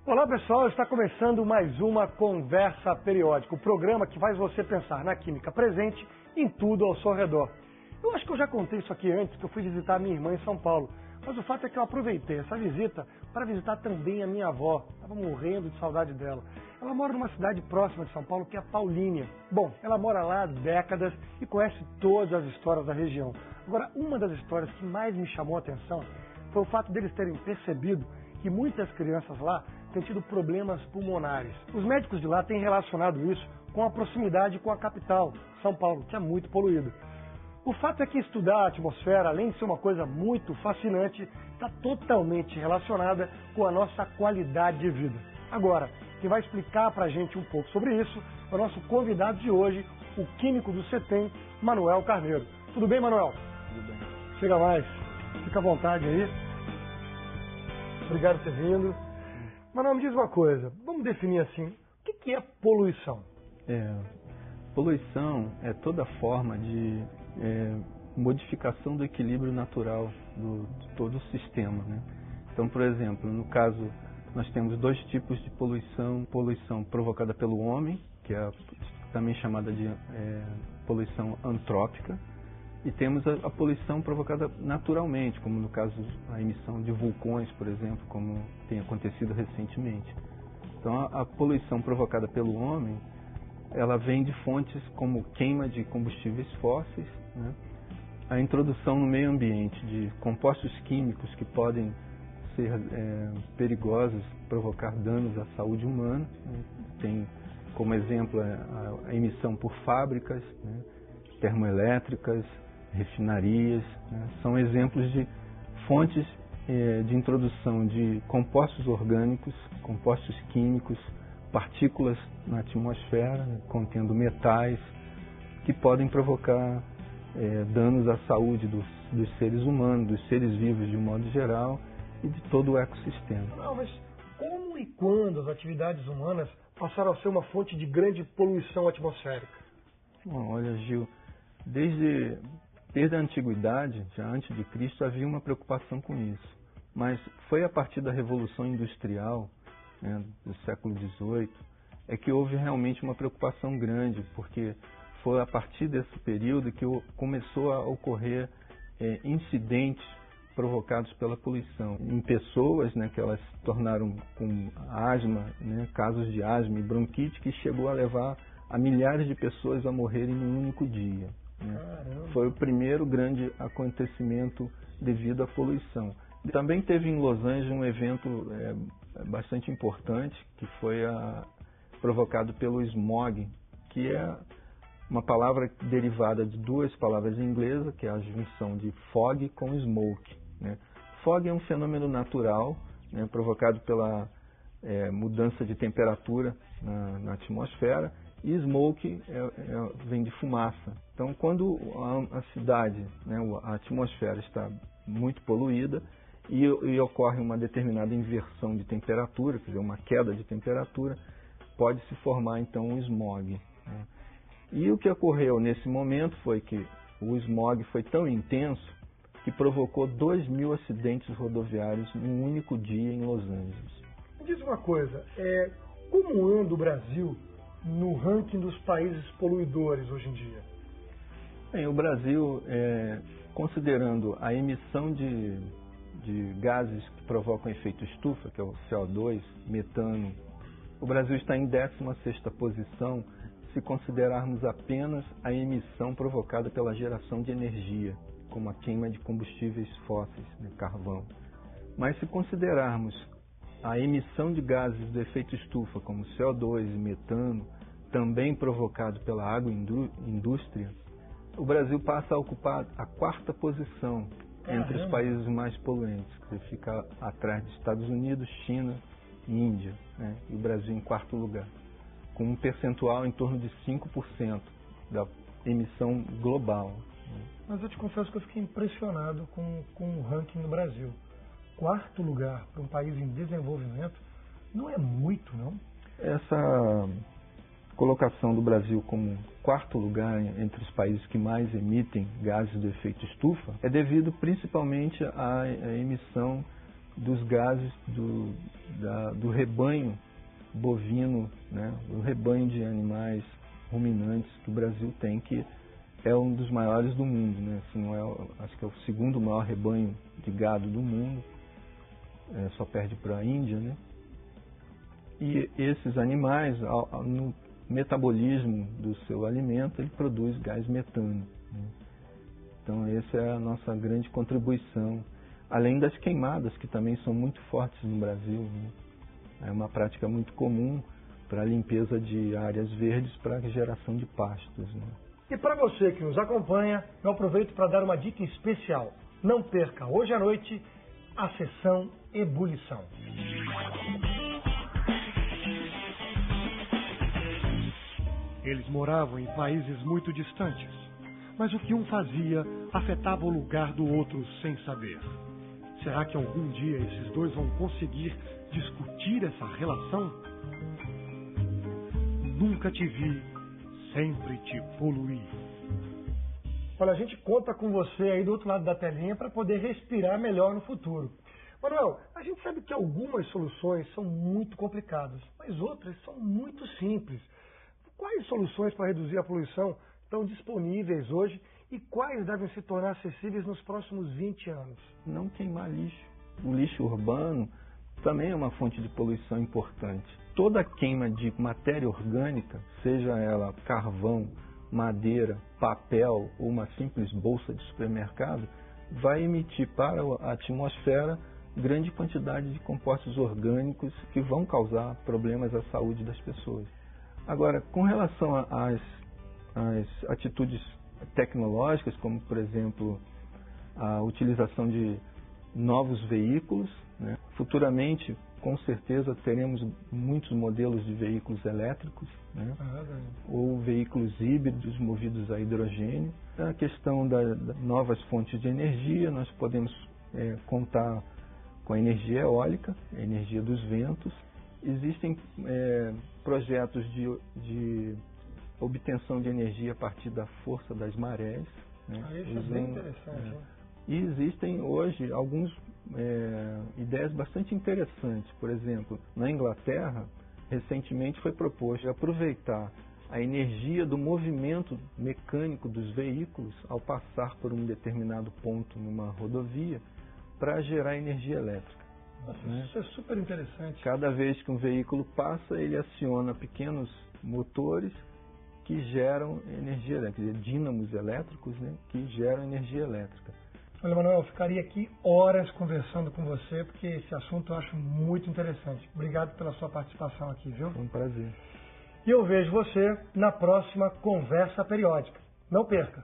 Olá pessoal, está começando mais uma Conversa Periódica, o programa que faz você pensar na química presente em tudo ao seu redor. Eu acho que eu já contei isso aqui antes, que eu fui visitar a minha irmã em São Paulo, mas o fato é que eu aproveitei essa visita para visitar também a minha avó, estava morrendo de saudade dela. Ela mora numa cidade próxima de São Paulo, que é a Paulínia. Bom, ela mora lá há décadas e conhece todas as histórias da região. Agora, uma das histórias que mais me chamou a atenção foi o fato deles terem percebido que muitas crianças lá têm tido problemas pulmonares. Os médicos de lá têm relacionado isso com a proximidade com a capital, São Paulo, que é muito poluída. O fato é que estudar a atmosfera, além de ser uma coisa muito fascinante, está totalmente relacionada com a nossa qualidade de vida. Agora, quem vai explicar para a gente um pouco sobre isso é o nosso convidado de hoje, o químico do CETEM, Manuel Carneiro. Tudo bem, Manuel? Tudo bem. Chega mais, fica à vontade aí. Obrigado por ter vindo. Manuel, me diz uma coisa, vamos definir assim, o que é poluição? Poluição é toda forma de modificação do equilíbrio natural de todo o sistema, né? Então, por exemplo, no caso, nós temos dois tipos de poluição. Poluição provocada pelo homem, que é também chamada de poluição antrópica, e temos a poluição provocada naturalmente, como no caso a emissão de vulcões, por exemplo, como tem acontecido recentemente. Então, a poluição provocada pelo homem, ela vem de fontes como queima de combustíveis fósseis, né? A introdução no meio ambiente de compostos químicos que podem ser perigosos, provocar danos à saúde humana, né? Tem como exemplo a emissão por fábricas, né? Termoelétricas, refinarias, né? São exemplos de fontes de introdução de compostos orgânicos, compostos químicos, partículas na atmosfera, né? Contendo metais, que podem provocar danos à saúde dos seres humanos, dos seres vivos de um modo geral e de todo o ecossistema. Não, mas como e quando as atividades humanas passaram a ser uma fonte de grande poluição atmosférica? Bom, olha, Gil, desde a antiguidade, já antes de Cristo, havia uma preocupação com isso. Mas foi a partir da Revolução Industrial, né, do século XVIII, é que houve realmente uma preocupação grande, porque foi a partir desse período que começou a ocorrer incidentes provocados pela poluição em pessoas, né, que elas se tornaram com asma, né, casos de asma e bronquite, que chegou a levar a milhares de pessoas a morrerem num único dia, né? Foi o primeiro grande acontecimento devido à poluição. Também teve em Los Angeles um evento bastante importante, que foi provocado pelo smog, que é uma palavra derivada de duas palavras inglesas, que é a junção de fog com smoke, né? Fog é um fenômeno natural, né, provocado pela mudança de temperatura na atmosfera, e smoke vem de fumaça. Então, quando a cidade, né, a atmosfera está muito poluída e ocorre uma determinada inversão de temperatura, quer dizer, uma queda de temperatura, pode se formar então um smog, né? E o que ocorreu nesse momento foi que o smog foi tão intenso que provocou 2.000 acidentes rodoviários num único dia em Los Angeles. Me diz uma coisa, como anda o Brasil no ranking dos países poluidores hoje em dia? Bem, o Brasil, considerando a emissão de gases que provocam efeito estufa, que é o CO2, metano, o Brasil está em 16ª posição se considerarmos apenas a emissão provocada pela geração de energia, como a queima de combustíveis fósseis, né, carvão. Mas se considerarmos a emissão de gases do efeito estufa, como CO2 e metano, também provocado pela agroindústria, o Brasil passa a ocupar a 4ª posição entre os países mais poluentes, que fica atrás dos Estados Unidos, China e Índia, né? E o Brasil em 4º lugar, com um percentual em torno de 5% da emissão global. Mas eu te confesso que eu fiquei impressionado com o ranking no Brasil. 4º lugar para um país em desenvolvimento não é muito, não? Essa colocação do Brasil como 4º lugar entre os países que mais emitem gases do efeito estufa é devido principalmente à emissão dos gases do rebanho bovino, né, o rebanho de animais ruminantes que o Brasil tem, que é um dos maiores do mundo, né? Se não é, acho que é o segundo maior rebanho de gado do mundo, só perde para a Índia, né? E esses animais, no metabolismo do seu alimento, ele produz gás metano, né? Então essa é a nossa grande contribuição, além das queimadas, que também são muito fortes no Brasil, né? É uma prática muito comum para a limpeza de áreas verdes para a geração de pastos, né? E para você que nos acompanha, eu aproveito para dar uma dica especial. Não perca hoje à noite a sessão Ebulição. Eles moravam em países muito distantes, mas o que um fazia afetava o lugar do outro sem saber. Será que algum dia esses dois vão conseguir discutir essa relação? Nunca te vi, sempre te poluí. Olha, a gente conta com você aí do outro lado da telinha para poder respirar melhor no futuro. Manuel, a gente sabe que algumas soluções são muito complicadas, mas outras são muito simples. Quais soluções para reduzir a poluição estão disponíveis hoje e quais devem se tornar acessíveis nos próximos 20 anos? Não queimar lixo. O lixo urbano também é uma fonte de poluição importante. Toda queima de matéria orgânica, seja ela carvão, madeira, papel ou uma simples bolsa de supermercado, vai emitir para a atmosfera grande quantidade de compostos orgânicos que vão causar problemas à saúde das pessoas. Agora, com relação às atitudes tecnológicas, como por exemplo a utilização de novos veículos, né? Futuramente, com certeza, teremos muitos modelos de veículos elétricos, né? Ou veículos híbridos movidos a hidrogênio. A questão das novas fontes de energia, nós podemos contar com a energia eólica, a energia dos ventos. Existem projetos de obtenção de energia a partir da força das marés, né? Isso é bem interessante. E existem hoje algumas ideias bastante interessantes. Por exemplo, na Inglaterra, recentemente foi proposto aproveitar a energia do movimento mecânico dos veículos ao passar por um determinado ponto numa rodovia para gerar energia elétrica. Nossa, né? Isso é super interessante. Cada vez que um veículo passa, ele aciona pequenos motores que geram energia elétrica, dínamos elétricos, né, que geram energia elétrica. Olha, Manuel, eu ficaria aqui horas conversando com você, porque esse assunto eu acho muito interessante. Obrigado pela sua participação aqui, viu? Foi um prazer. E eu vejo você na próxima Conversa Periódica. Não perca!